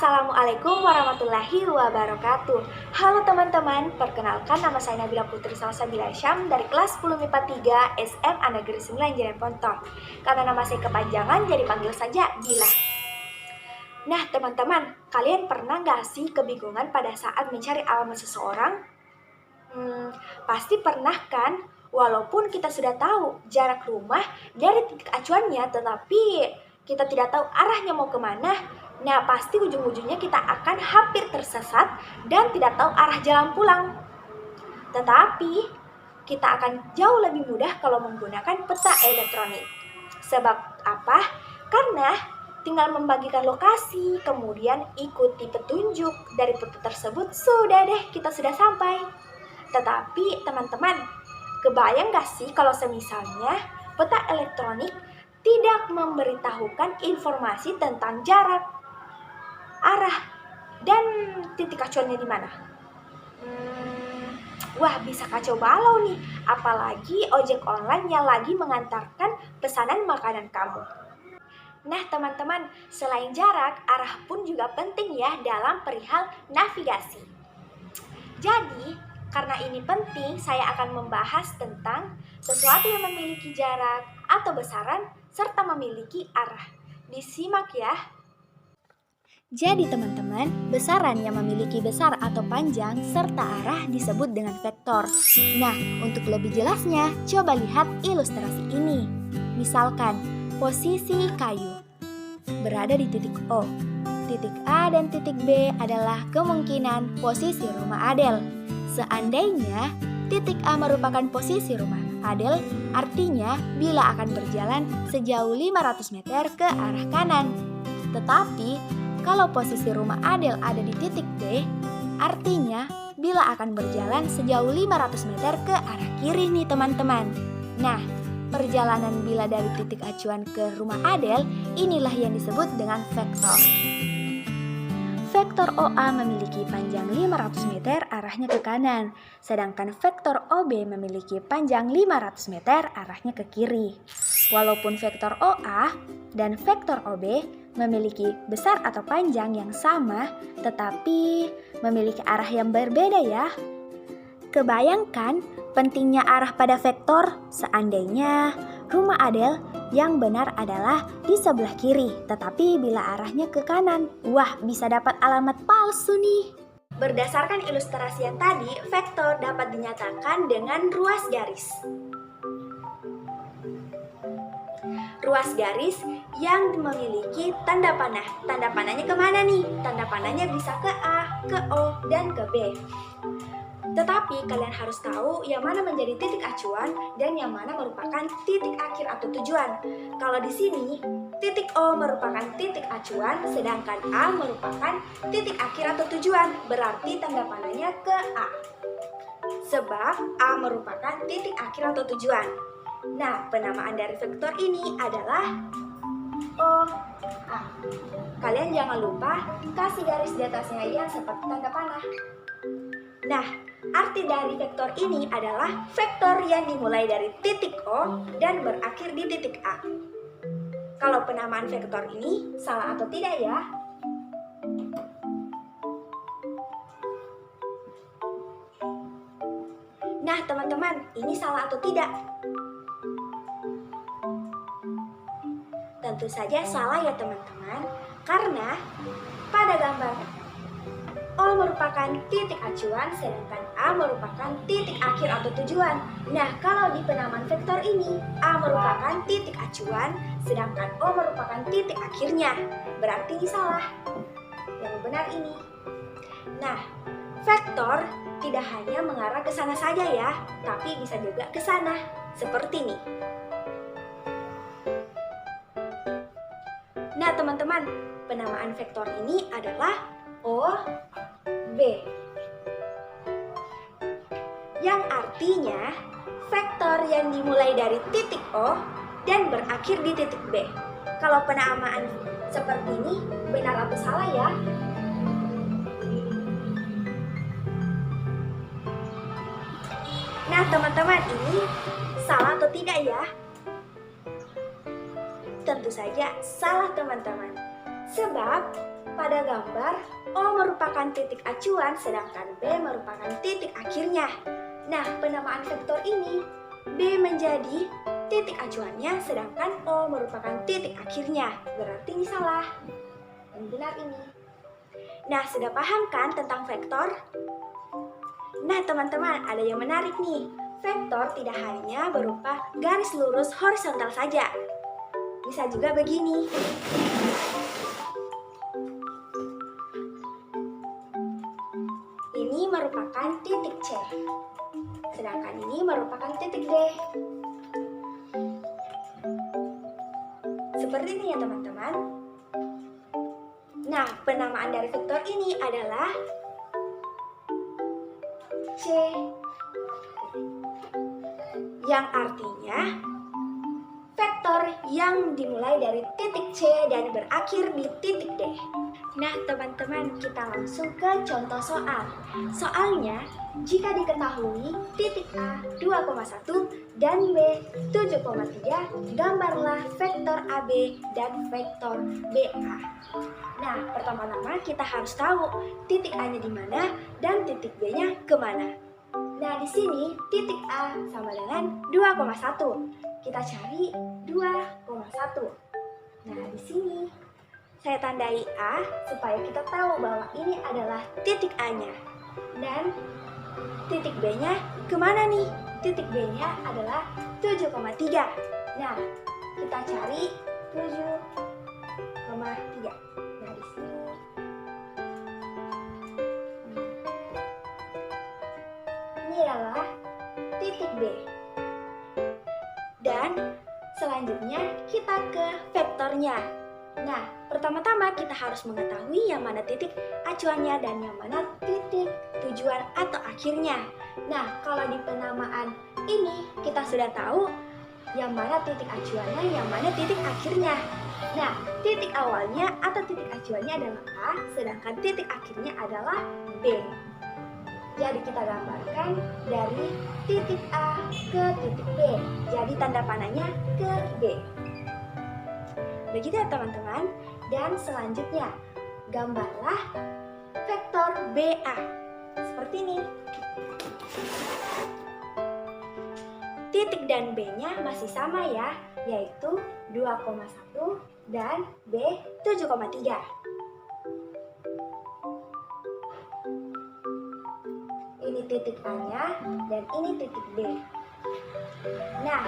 Assalamualaikum warahmatullahi wabarakatuh. Halo teman-teman, perkenalkan nama saya Nabila Putri Salsabila Syam dari kelas 10 MIPA 3 SMA Negeri 9 Jeneponto. Karena nama saya kepanjangan, jadi panggil saja Bila. Nah teman-teman, kalian pernah gak sih kebingungan pada saat mencari alamat seseorang? Pasti pernah kan? Walaupun kita sudah tahu jarak rumah dari titik acuannya, tetapi kita tidak tahu arahnya mau kemana. Nah, pasti ujung-ujungnya kita akan hampir tersesat dan tidak tahu arah jalan pulang. Tetapi, kita akan jauh lebih mudah kalau menggunakan peta elektronik. Sebab apa? Karena tinggal membagikan lokasi, kemudian ikuti petunjuk dari peta tersebut, sudah deh, kita sudah sampai. Tetapi, teman-teman, kebayang gak sih kalau semisalnya peta elektronik tidak memberitahukan informasi tentang jarak, arah, dan titik acuannya di mana? Wah, bisa kacau balau nih, apalagi ojek online yang lagi mengantarkan pesanan makanan kamu. Nah teman-teman, selain jarak, arah pun juga penting ya dalam perihal navigasi. Jadi, karena ini penting, saya akan membahas tentang sesuatu yang memiliki jarak atau besaran serta memiliki arah. Disimak ya. Jadi teman-teman, besaran yang memiliki besar atau panjang serta arah disebut dengan vektor. Nah, untuk lebih jelasnya, coba lihat ilustrasi ini. Misalkan, posisi kayu berada di titik O. Titik A dan titik B adalah kemungkinan posisi rumah Adel. Seandainya titik A merupakan posisi rumah Adel, artinya bila akan berjalan sejauh 500 meter ke arah kanan. Tetapi, kalau posisi rumah Adel ada di titik B, artinya bila akan berjalan sejauh 500 meter ke arah kiri nih teman-teman. Nah, perjalanan bila dari titik acuan ke rumah Adel, inilah yang disebut dengan vektor. Vektor OA memiliki panjang 500 meter arahnya ke kanan, sedangkan vektor OB memiliki panjang 500 meter arahnya ke kiri. Walaupun vektor OA dan vektor OB memiliki besar atau panjang yang sama, tetapi memiliki arah yang berbeda ya. Kebayangkan pentingnya arah pada vektor seandainya rumah Adel yang benar adalah di sebelah kiri, tetapi bila arahnya ke kanan, wah bisa dapat alamat palsu nih. Berdasarkan ilustrasi yang tadi, vektor dapat dinyatakan dengan ruas garis. Ruas garis yang memiliki tanda panah. Tanda panahnya kemana nih? Tanda panahnya bisa ke A, ke O, dan ke B. Tetapi kalian harus tahu yang mana menjadi titik acuan dan yang mana merupakan titik akhir atau tujuan. Kalau di sini, titik O merupakan titik acuan, sedangkan A merupakan titik akhir atau tujuan. Berarti tanda panahnya ke A. Sebab A merupakan titik akhir atau tujuan. Nah, penamaan dari vektor ini adalah OA. Kalian jangan lupa kasih garis di atasnya yang seperti tanda panah. Nah, arti dari vektor ini adalah vektor yang dimulai dari titik O dan berakhir di titik A. Kalau penamaan vektor ini salah atau tidak ya? Nah, teman-teman, ini salah atau tidak? Tentu saja salah ya teman-teman, karena pada gambar O merupakan titik acuan, sedangkan A merupakan titik akhir atau tujuan. Nah, kalau di penamaan vektor ini, A merupakan titik acuan, sedangkan O merupakan titik akhirnya. Berarti ini salah. Yang benar ini. Nah, vektor tidak hanya mengarah ke sana saja ya, tapi bisa juga ke sana. Seperti ini. Nah teman-teman, penamaan vektor ini adalah OB, yang artinya vektor yang dimulai dari titik O dan berakhir di titik B. Kalau penamaan seperti ini benar atau salah ya? Nah teman-teman, ini salah atau tidak ya? Tentu saja salah teman-teman. Sebab Pada gambar, O merupakan titik acuan sedangkan B merupakan titik akhirnya. Nah, penamaan vektor ini, B menjadi titik acuannya sedangkan O merupakan titik akhirnya. Berarti ini salah. Yang benar ini. Nah, sudah paham kan tentang vektor? Nah, teman-teman, ada yang menarik nih. Vektor tidak hanya berupa garis lurus horizontal saja. Bisa juga begini. Ini merupakan titik C. Sedangkan ini merupakan titik D. Seperti ini ya teman-teman. Nah, penamaan dari vektor ini adalah C, yang artinya vektor yang dimulai dari titik C dan berakhir di titik D. Nah teman-teman, kita langsung ke contoh soal. Soalnya, jika diketahui titik A 2,1 dan B 7,3, gambarlah vektor AB dan vektor BA. Nah, pertama-tama kita harus tahu titik A-nya di mana dan titik B-nya kemana. Nah, di sini titik A sama dengan 2,1. Kita cari 2,1. Nah, di sini saya tandai A supaya kita tahu bahwa ini adalah titik A-nya. Dan titik B-nya kemana nih? Titik B-nya adalah 7,3. Nah, kita cari 7,3. Nah, di sini. Ini adalah titik B. Dan selanjutnya kita ke vektornya. Nah, pertama-tama kita harus mengetahui yang mana titik acuannya dan yang mana titik tujuan atau akhirnya. Nah, kalau di penamaan ini kita sudah tahu yang mana titik acuannya, yang mana titik akhirnya. Nah, titik awalnya atau titik acuannya adalah A, sedangkan titik akhirnya adalah B. Jadi kita gambarkan dari titik A ke titik B. Jadi tanda panahnya ke B. Begitu ya teman-teman. Dan selanjutnya, gambarlah vektor BA. Seperti ini. Titik dan B-nya masih sama ya, yaitu 2,1 dan B 7,3. Ini titik A-nya dan ini titik B. Nah,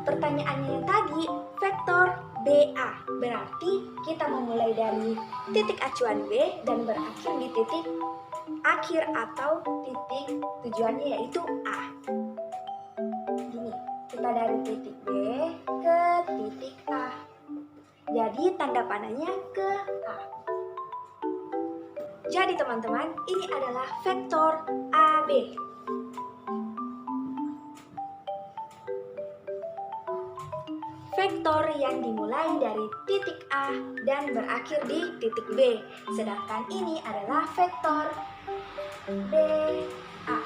pertanyaannya yang tadi, vektor BA. Berarti kita memulai dari titik acuan B dan berakhir di titik akhir atau titik tujuannya yaitu A. Gini, kita dari titik B ke titik A. Jadi tanda panahnya ke A. Jadi teman-teman, ini adalah vektor AB. Vektor yang dimulai dari titik A dan berakhir di titik B. Sedangkan ini adalah vektor BA.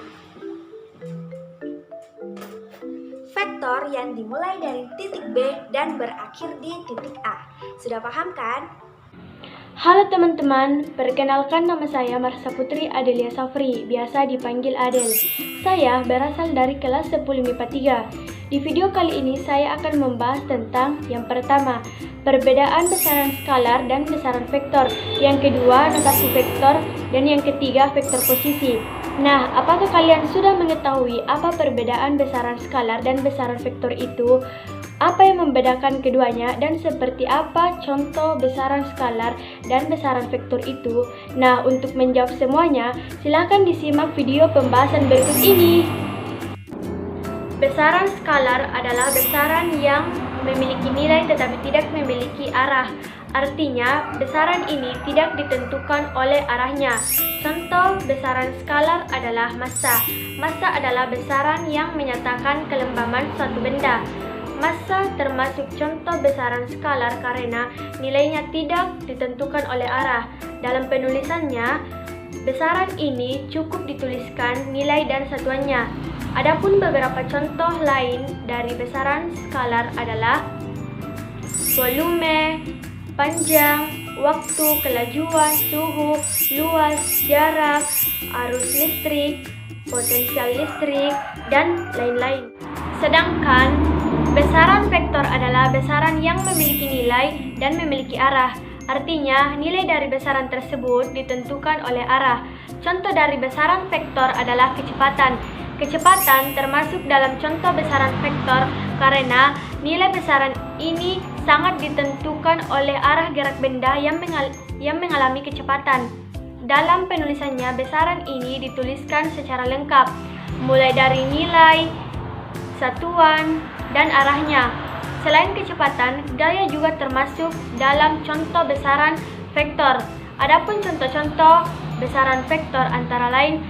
Vektor yang dimulai dari titik B dan berakhir di titik A. Sudah paham kan? Halo teman-teman, perkenalkan nama saya Marsha Putri Adelia Safri, biasa dipanggil Adel. Saya berasal dari kelas 10 MIPA 3. Di video kali ini saya akan membahas tentang yang pertama, perbedaan besaran skalar dan besaran vektor. Yang kedua, notasi vektor. Dan yang ketiga, vektor posisi. Nah, apakah kalian sudah mengetahui apa perbedaan besaran skalar dan besaran vektor itu? Apa yang membedakan keduanya dan seperti apa contoh besaran skalar dan besaran vektor itu? Nah, untuk menjawab semuanya, silakan disimak video pembahasan berikut ini. Besaran skalar adalah besaran yang memiliki nilai tetapi tidak memiliki arah. Artinya, besaran ini tidak ditentukan oleh arahnya. Contoh besaran skalar adalah massa. Massa adalah besaran yang menyatakan kelembaban suatu benda. Massa termasuk contoh besaran skalar karena nilainya tidak ditentukan oleh arah. Dalam penulisannya, besaran ini cukup dituliskan nilai dan satuannya. Adapun beberapa contoh lain dari besaran skalar adalah volume, panjang, waktu, kelajuan, suhu, luas, jarak, arus listrik, potensial listrik, dan lain-lain. Sedangkan besaran vektor adalah besaran yang memiliki nilai dan memiliki arah. Artinya, nilai dari besaran tersebut ditentukan oleh arah. Contoh dari besaran vektor adalah kecepatan. Kecepatan termasuk dalam contoh besaran vektor karena nilai besaran ini sangat ditentukan oleh arah gerak benda yang mengalami kecepatan. Dalam penulisannya, besaran ini dituliskan secara lengkap, mulai dari nilai, satuan, dan arahnya. Selain kecepatan, gaya juga termasuk dalam contoh besaran vektor. Adapun contoh-contoh besaran vektor antara lain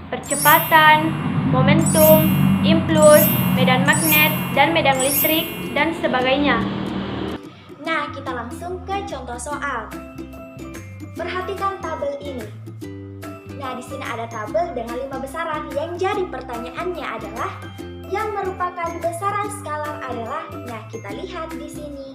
percepatan, momentum, impuls, medan magnet, dan medan listrik, dan sebagainya. Nah, kita langsung ke contoh soal. Perhatikan tabel ini. Nah, di sini ada tabel dengan 5 besaran. Yang jadi pertanyaannya adalah yang merupakan besaran skalar adalah, nah kita lihat di sini.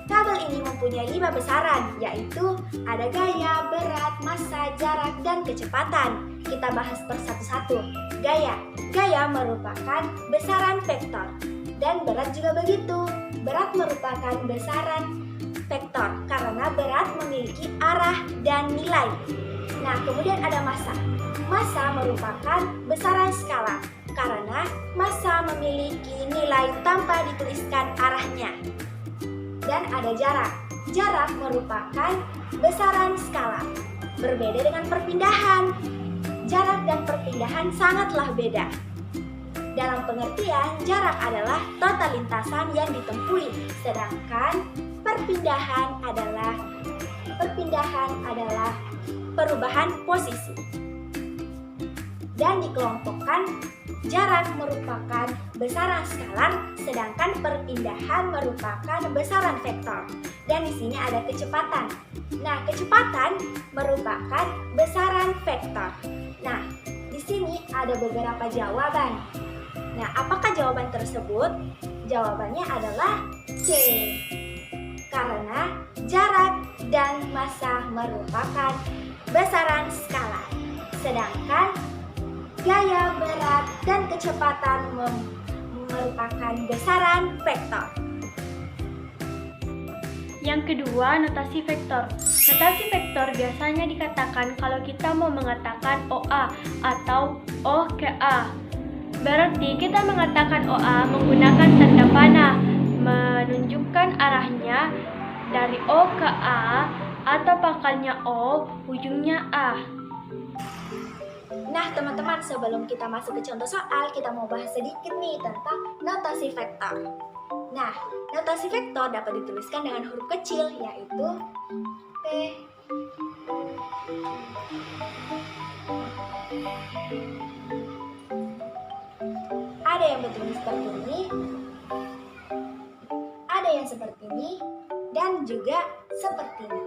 Tabel ini mempunyai 5 besaran, yaitu ada gaya, berat, massa, jarak, dan kecepatan. Kita bahas per satu-satu. Gaya. Gaya merupakan besaran vektor. Dan berat juga begitu. Berat merupakan besaran vektor karena berat memiliki arah dan nilai. Nah, kemudian ada massa. Massa merupakan besaran skalar karena massa memiliki nilai tanpa dituliskan arahnya. Dan ada jarak. Jarak merupakan besaran skalar. Berbeda dengan perpindahan. Jarak dan perpindahan sangatlah beda. Dalam pengertian, jarak adalah total lintasan yang ditempuhi, sedangkan perpindahan adalah perubahan posisi. Dan dikelompokkan, jarak merupakan besaran skalar, sedangkan perpindahan merupakan besaran vektor. Dan di sini ada kecepatan. Nah, kecepatan merupakan besaran vektor. Nah, di sini ada beberapa jawaban. Nah, apakah jawaban tersebut? Jawabannya adalah C. Karena jarak dan massa merupakan besaran skalar. Sedangkan gaya, berat, dan kecepatan merupakan besaran vektor. Yang kedua, notasi vektor. Notasi vektor biasanya dikatakan kalau kita mau mengatakan OA atau O ke A. Berarti kita mengatakan OA menggunakan tanda panah, menunjukkan arahnya dari O ke A atau pangkalnya O, ujungnya A. Nah, teman-teman, sebelum kita masuk ke contoh soal, kita mau bahas sedikit nih tentang notasi vektor. Nah, notasi vektor dapat dituliskan dengan huruf kecil, yaitu P, ada yang bertulis seperti ini, ada yang seperti ini, dan juga seperti ini.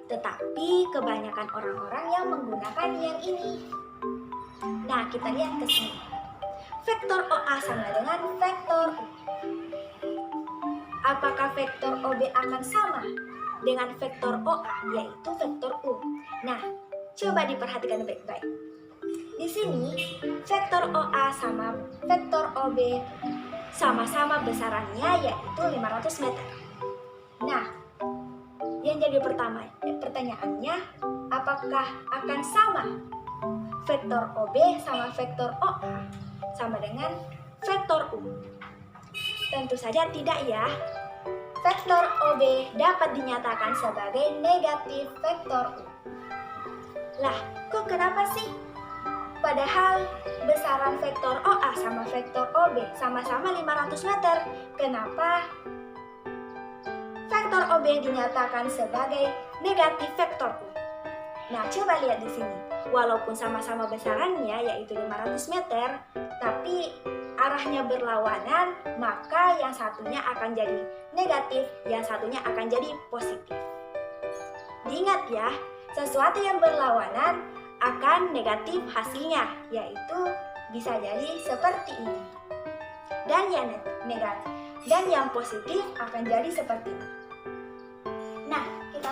Tetapi kebanyakan orang-orang yang menggunakan yang ini. Nah, kita lihat ke sini. Vektor OA sama dengan vektor U. Apakah vektor OB akan sama dengan vektor OA, yaitu vektor U? Nah, coba diperhatikan baik-baik. Di sini, vektor OA sama vektor OB sama-sama besarannya, yaitu 500 meter. Nah, yang jadi pertanyaannya, apakah akan sama vektor OB sama vektor OA sama dengan vektor U? Tentu saja tidak ya. Vektor OB dapat dinyatakan sebagai negatif vektor U. Lah, kok kenapa sih? Padahal besaran vektor OA sama vektor OB sama-sama 500 meter. Kenapa vektor OB dinyatakan sebagai negatif vektor U? Nah, coba lihat di sini. Walaupun sama-sama besarannya yaitu 500 meter, tapi arahnya berlawanan, maka yang satunya akan jadi negatif, yang satunya akan jadi positif. Diingat ya, sesuatu yang berlawanan akan negatif hasilnya, yaitu bisa jadi seperti ini. Dan yang negatif dan yang positif akan jadi seperti ini. Nah,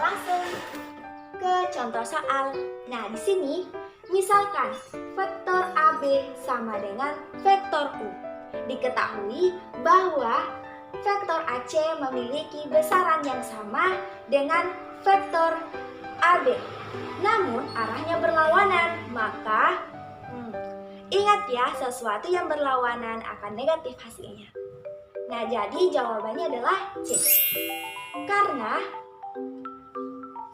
langsung ke contoh soal. Nah, di sini misalkan vektor AB sama dengan vektor U. Diketahui bahwa vektor AC memiliki besaran yang sama dengan vektor AB. Namun arahnya berlawanan, maka ingat ya, sesuatu yang berlawanan akan negatif hasilnya. Nah, jadi jawabannya adalah C. Karena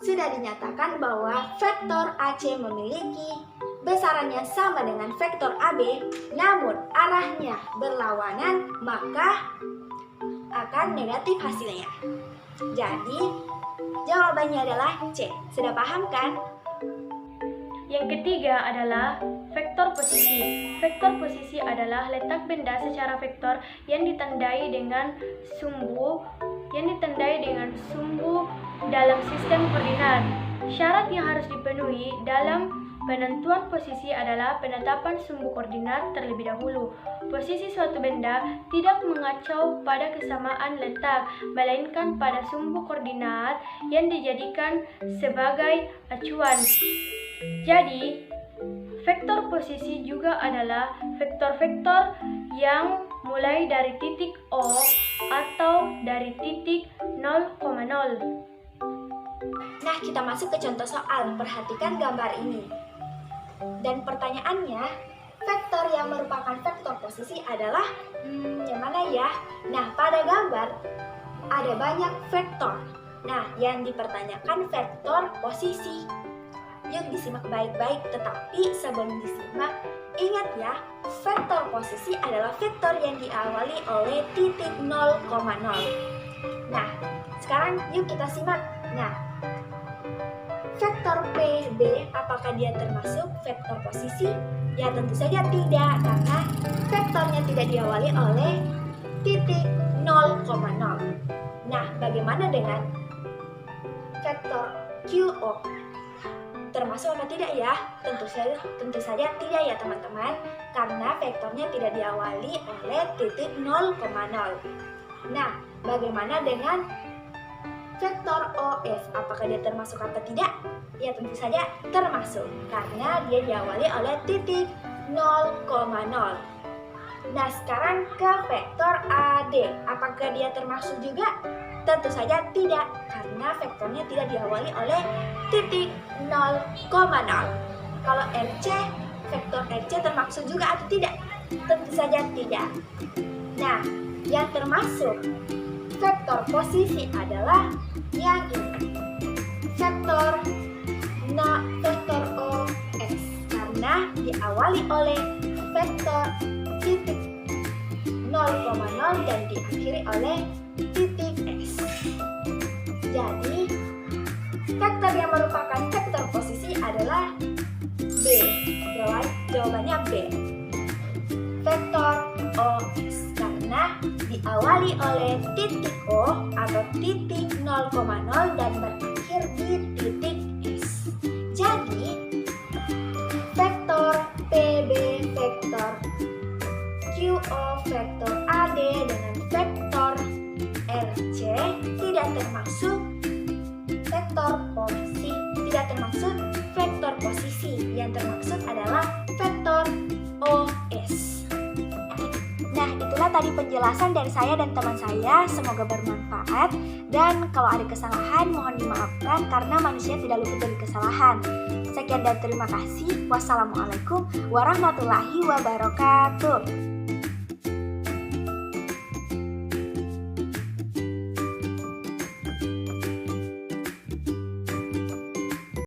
sudah dinyatakan bahwa vektor AC memiliki besaran yang sama dengan vektor AB, namun arahnya berlawanan, maka akan negatif hasilnya. Jadi, jawabannya adalah C. Sudah paham kan? Yang ketiga adalah vektor posisi. Vektor posisi adalah letak benda secara vektor yang ditandai dengan sumbu dalam sistem koordinat. Syarat yang harus dipenuhi dalam penentuan posisi adalah penetapan sumbu koordinat terlebih dahulu. Posisi suatu benda tidak mengacau pada kesamaan letak, melainkan pada sumbu koordinat yang dijadikan sebagai acuan. Jadi, vektor posisi juga adalah vektor-vektor yang mulai dari titik O atau dari titik 0,0. Nah, kita masuk ke contoh soal. Perhatikan gambar ini. Dan pertanyaannya, vektor yang merupakan vektor posisi adalah yang mana ya? Nah, pada gambar ada banyak vektor. Nah, yang dipertanyakan vektor posisi. Yuk disimak baik-baik, tetapi sebelum disimak, ingat ya, vektor posisi adalah vektor yang diawali oleh titik 0,0. Nah, sekarang yuk kita simak. Nah, vektor PB, apakah dia termasuk vektor posisi? Ya tentu saja tidak, karena vektornya tidak diawali oleh titik 0,0. Nah, bagaimana dengan vektor QO? Termasuk atau tidak ya? Tentu saja tidak ya teman-teman, karena vektornya tidak diawali oleh titik 0,0. Nah, bagaimana dengan vektor OF? Apakah dia termasuk atau tidak? Ya tentu saja termasuk, karena dia diawali oleh titik 0,0. Nah, sekarang ke vektor AD. Apakah dia termasuk juga? Tentu saja tidak, karena vektornya tidak diawali oleh titik 0,0. Kalau RC, vektor RC termasuk juga atau tidak? Tentu saja tidak. Nah, yang termasuk vektor posisi adalah yang ini, vektor OS, karena diawali oleh vektor titik 0,0 dan diakhiri oleh titik S. Jadi, vektor yang merupakan vektor posisi adalah B. Jawabannya B. Vektor OS, karena diawali oleh titik O atau titik 0,0 dan berakhir di titik S. Jadi, vektor PB, vektor QO, vektor AD dengan vektor RC tidak termasuk vektor posisi, tidak termasuk vektor posisi. Yang termaksud adalah vektor OS. Nah, itulah tadi penjelasan dari saya dan teman saya. Semoga bermanfaat. Dan kalau ada kesalahan, mohon dimaafkan karena manusia tidak luput dari kesalahan. Sekian dan terima kasih. Wassalamualaikum warahmatullahi wabarakatuh.